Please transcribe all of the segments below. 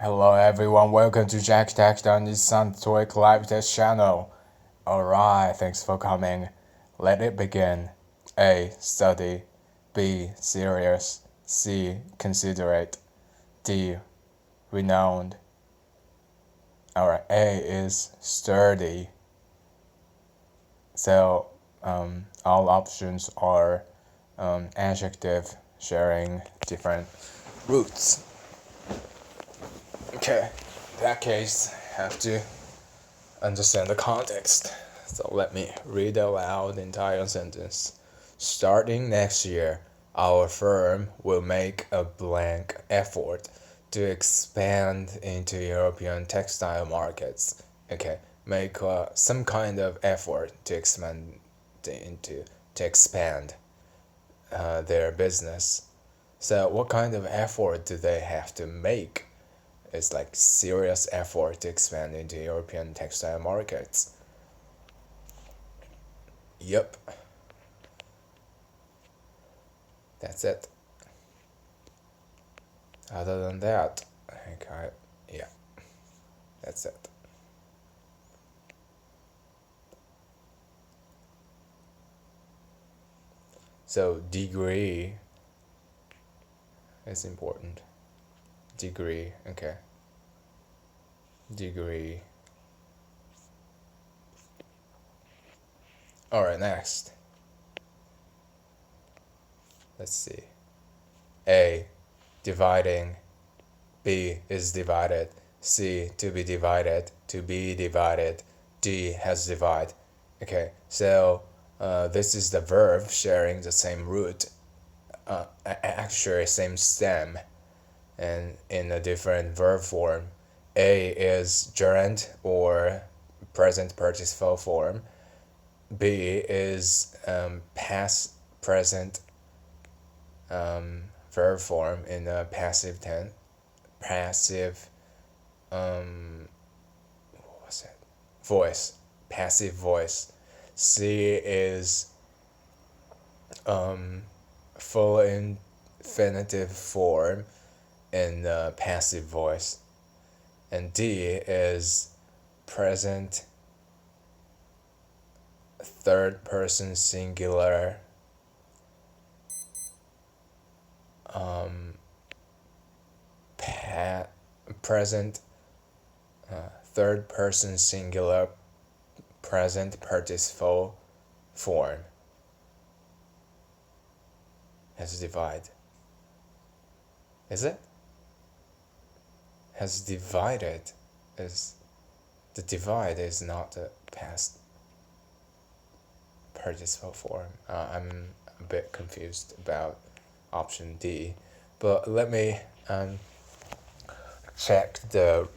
Hello everyone, welcome to Jack Text on this Toeic live test channel. Alright, thanks for coming. Let it begin. A. Study. B. Serious. C. Considerate. D. Renowned. Alright, A is sturdy. So all options are adjective sharing different roots. Okay, in that case, have to understand the context. So let me read aloud the entire sentence. Starting next year, our firm will make a blank effort to expand into European textile markets. Okay, make some kind of effort to expand their business. So what kind of effort do they have to make? It's like serious effort to expand into European textile markets. Yep. That's it. Other than that, yeah, that's it. So degree is important. Degree, okay. Degree. Alright, next. Let's see. A. Dividing. B is divided. C. To be divided. To be divided. D. Has divide. Okay, so this is the verb sharing the same root. Actually, same stem. And in a different verb form. A is gerund or present participle form. B is past present verb form in a passive tense. Passive voice. Passive voice. C is full infinitive form in passive voice. And D is present third person singular present third person singular present participle form. Has divide. Is it? Has divided. Is the divide is not a past participle form. I'm a bit confused about option D, but let me check the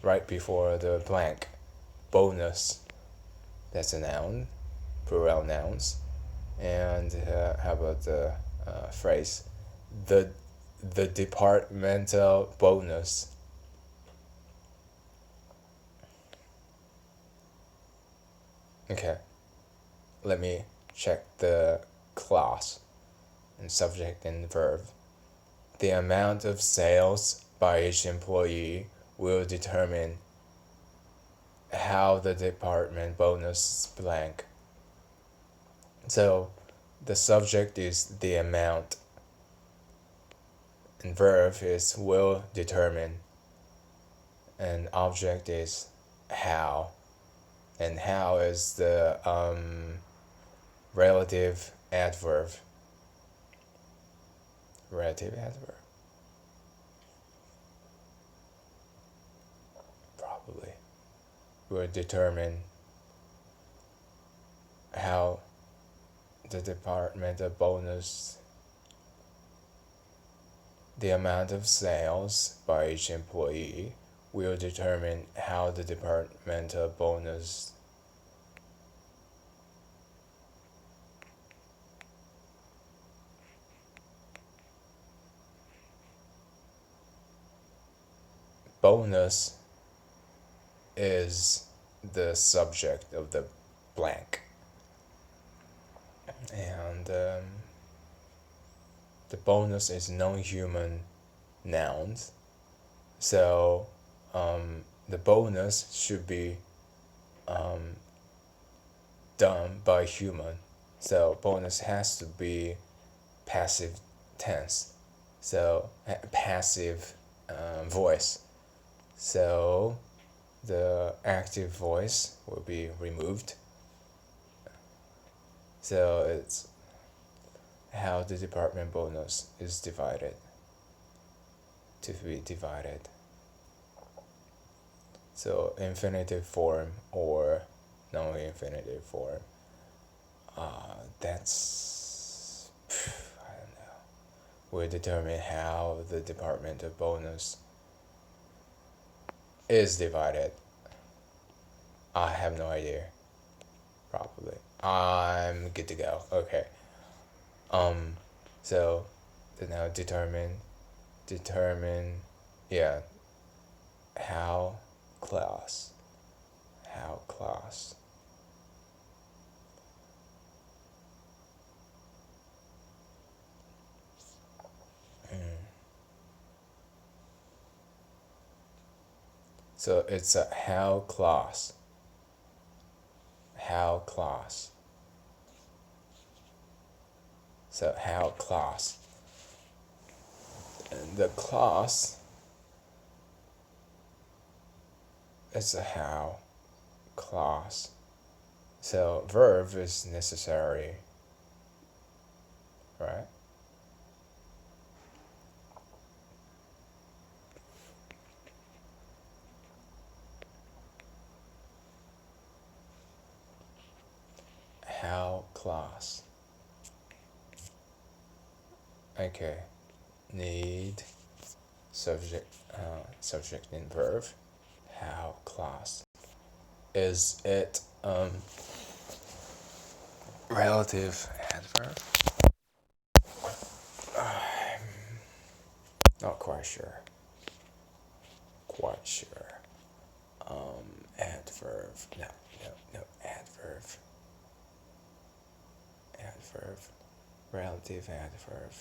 right before the blank. Bonus. That's a noun, plural nouns. And how about the phrase? The departmental bonus. Okay, let me check the clause and subject and verb. The amount of sales by each employee will determine how the department bonus blank. So the subject is the amount and verb is will determine and object is how, and how is the relative adverb. Probably will determine how the departmental bonus, the amount of sales by each employee will determine how the departmental bonus is the subject of the blank, and the bonus is non-human nouns, So the bonus should be done by human. So bonus has to be passive tense. So passive voice. So the active voice will be removed. So it's how the department bonus is divided, to be divided. So infinitive form or non-infinitive form. That's I don't know. Will determine how the departmental bonus is divided. I have no idea. Probably. I'm good to go. Okay. So now determine yeah, how class so it's a how class so how class, and the class is a how class. So verb is necessary, right? How class. Okay. Need subject and verb. How class. Is it relative adverb? Not quite sure. Adverb. No. Adverb. Relative adverb.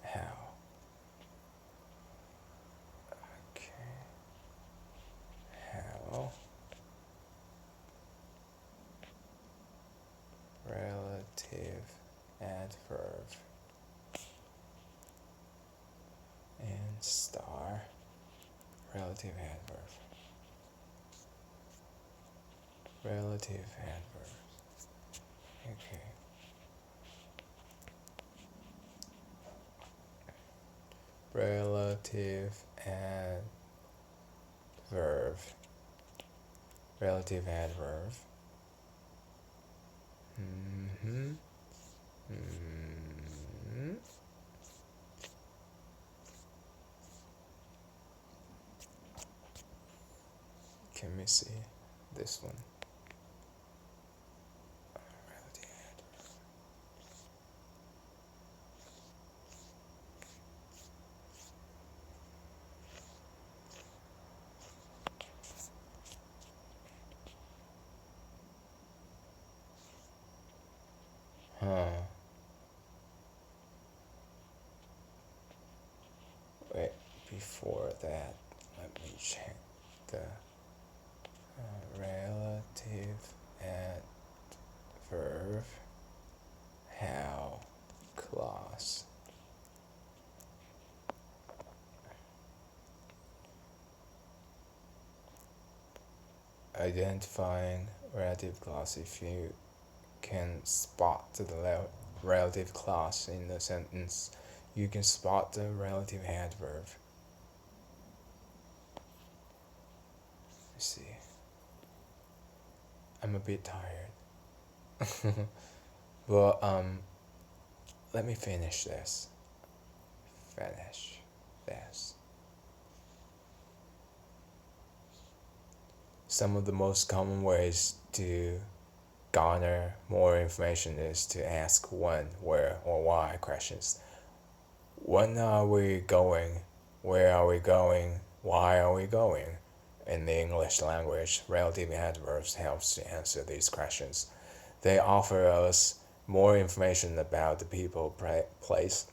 How? Okay. How? Relative adverb. And star. Relative adverb. Relative adverb. Okay. Relative adverb. Relative adverb. Can we see this one? Relative adverb. Wait, before that, let me check the relative adverb. How class. Identifying relative class. If you can spot the relative class in the sentence, you can spot the relative adverb. Let's see. I'm a bit tired. But let me finish this. Some of the most common ways to garner more information is to ask when, where, or why questions. When are we going? Where are we going? Why are we going? In the English language, relative adverbs helps to answer these questions. They offer us more information about the people, place,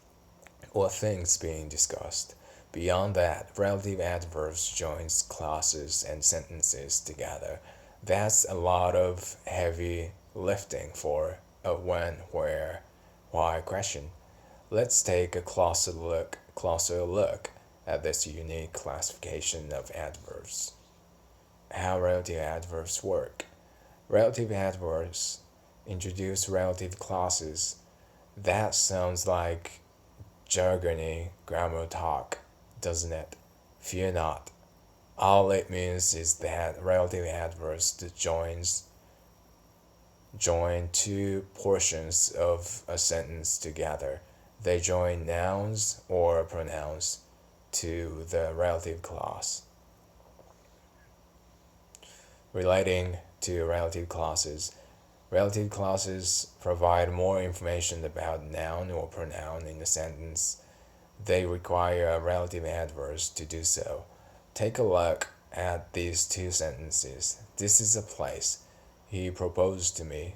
or things being discussed. Beyond that, relative adverbs joins clauses and sentences together. That's a lot of heavy lifting for a when, where, why question. Let's take a closer look at this unique classification of adverbs. How relative adverbs work. Relative adverbs introduce relative clauses. That sounds like jargony grammar talk, doesn't it? Fear not. All it means is that relative adverbs join two portions of a sentence together. They join nouns or pronouns to the relative clause. Relating to relative clauses. Relative clauses provide more information about noun or pronoun in the sentence. They require relative adverbs to do so. Take a look at these two sentences. This is a place. He proposed to me.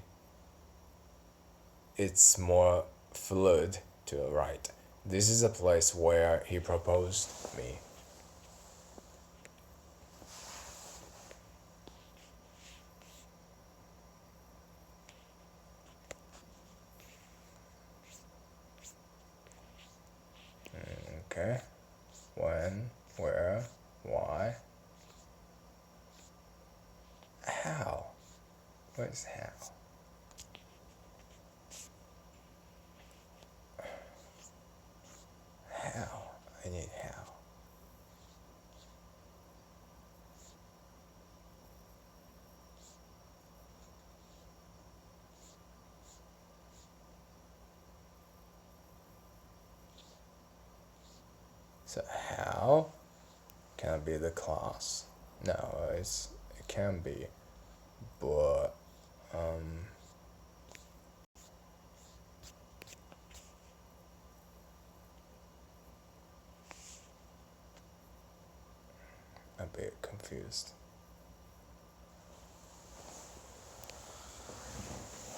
It's more fluid to the right. This is a place where he proposed me. Okay. When, where, why, how. What is how? How? I need how. So how can be the clause? No, it can be, but a bit confused.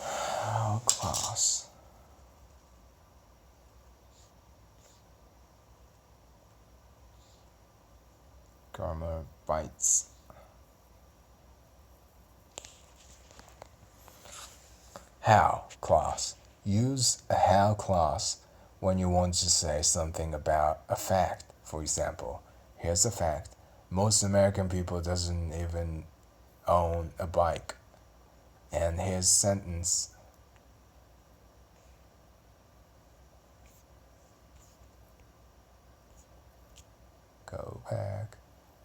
How clause? Grammar bites. How clause. Use a how clause when you want to say something about a fact. For example, here's a fact. Most American people doesn't even own a bike. And here's sentence. Go back.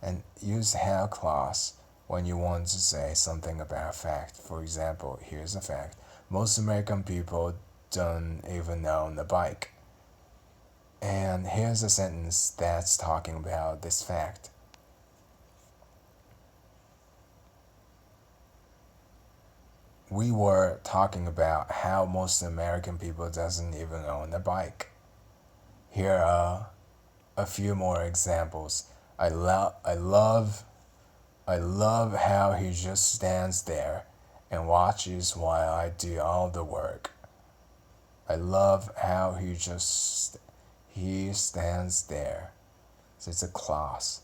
And use how clause when you want to say something about a fact. For example, here's a fact. Most American people don't even own a bike. And here's a sentence that's talking about this fact. We were talking about how most American people doesn't even own a bike. Here are a few more examples. I love how he just stands there and watches while I do all the work. I love how he stands there. So it's a clause.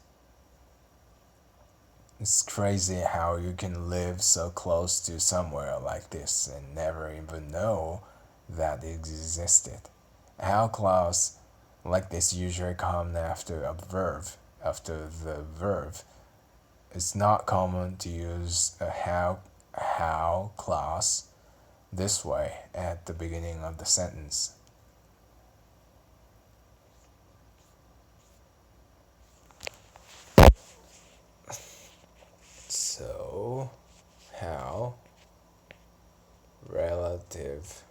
It's crazy how you can live so close to somewhere like this and never even know that it existed. How clause like this usually come after a verb, after the verb. It's not common to use a how clause this way at the beginning of the sentence. So, how relative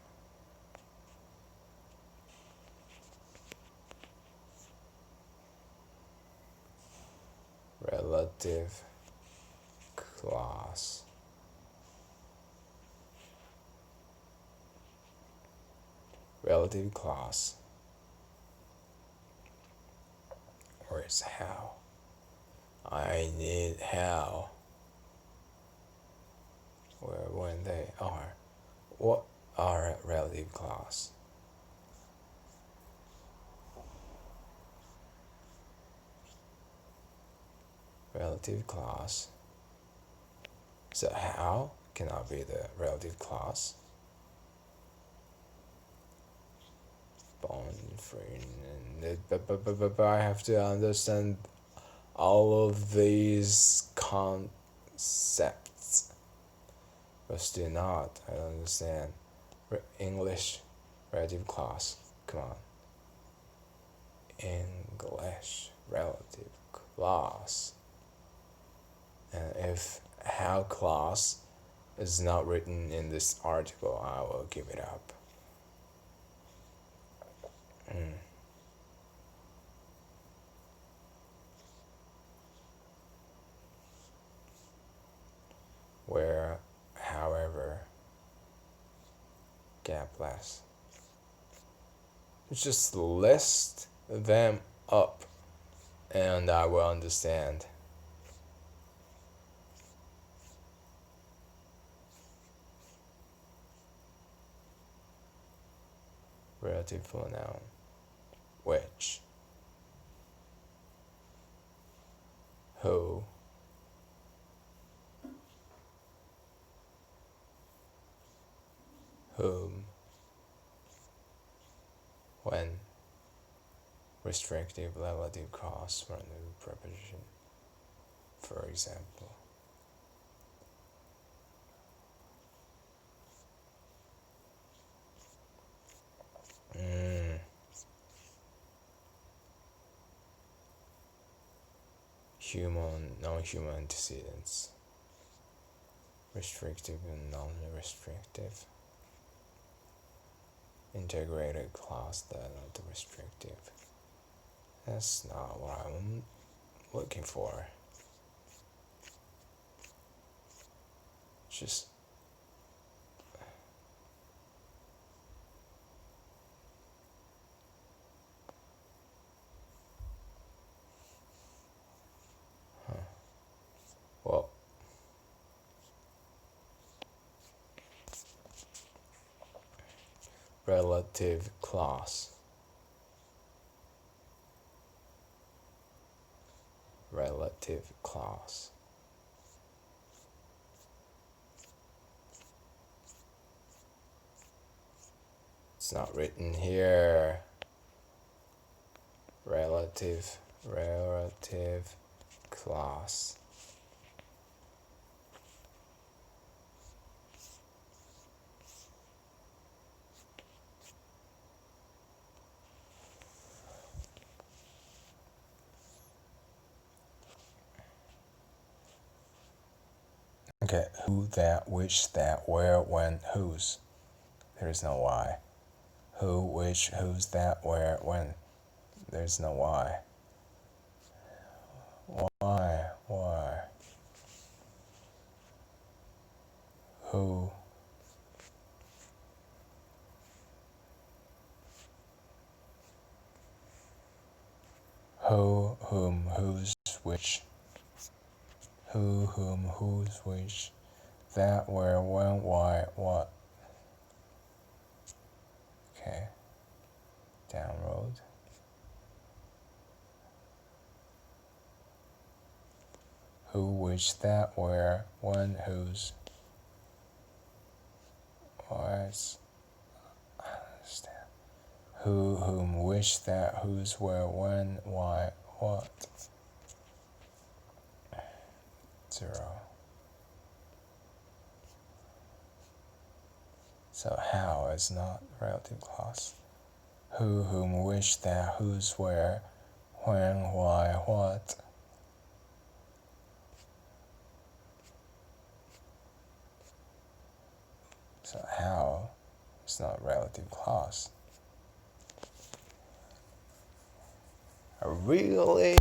clause. Relative clause. Or is how. I need how. Where when they are. What are relative clause? relative clause. So how cannot be the relative clause. But I have to understand all of these concepts. But still not. I don't understand. English relative clause. Come on. English relative clause. And if how clause is not written in this article, I will give it up. Where, however, gapless. Just list them up and I will understand. Relative pronoun. Which. Who. Whom. When. Restrictive relative clause for a new preposition. For example. Human, non-human antecedents. Restrictive and non-restrictive. Integrated clause that are not restrictive. That's not what I'm looking for. Just well, relative clause. Relative clause. It's not written here. Relative clause. Okay, who, that, which, that, where, when, whose. There is no why. Who, which, whose, that, where, when. There's no why. Why? Who? Who, whom, whose, which. Who, whom, whose, which. That, where, when, why, what. Okay. Download. Who, which, that, where, when, whose. What? I don't understand. Who, whom, which, that, whose, where, when, why, what. 0. So how is not relative clause. Who, whom, which, that, whose, where, when, why, what. So how is not relative clause. Really?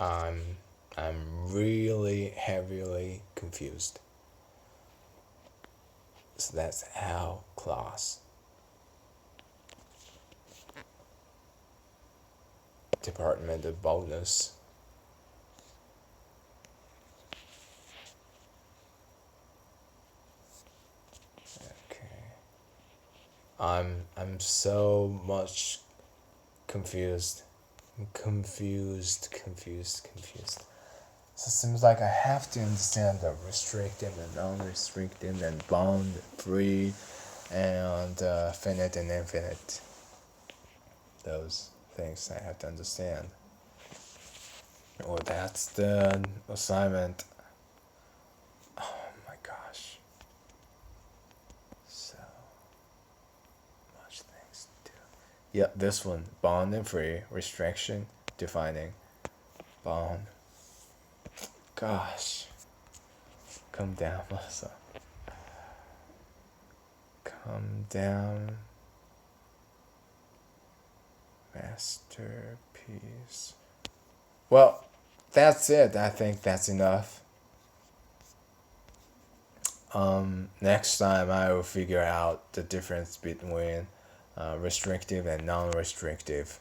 I'm really heavily confused. So that's our class. Department of bonus. Okay. I'm so much confused. Confused. So it seems like I have to understand the restricted and non-restricted and bound, free, and finite and infinite. Those things I have to understand. Well, that's the assignment. Oh my gosh. So much things to do. Yeah, this one. Bound and free. Restriction. Defining. Bound. Gosh. Come down, Melissa. Come down. Masterpiece. Well, that's it. I think that's enough. Next time I will figure out the difference between restrictive and non-restrictive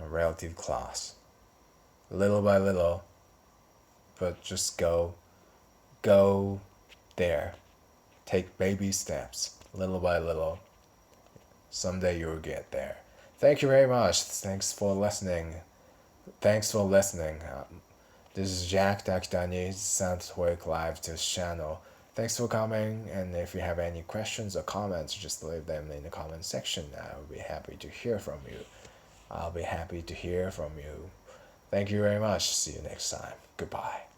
relative clause. Little by little, but just go there. Take baby steps, little by little. Someday you'll get there. Thank you very much. Thanks for listening. This is Jack Dakdani, Toeic Live to channel. Thanks for coming, and if you have any questions or comments, just leave them in the comment section. I'll be happy to hear from you. Thank you very much. See you next time. Goodbye.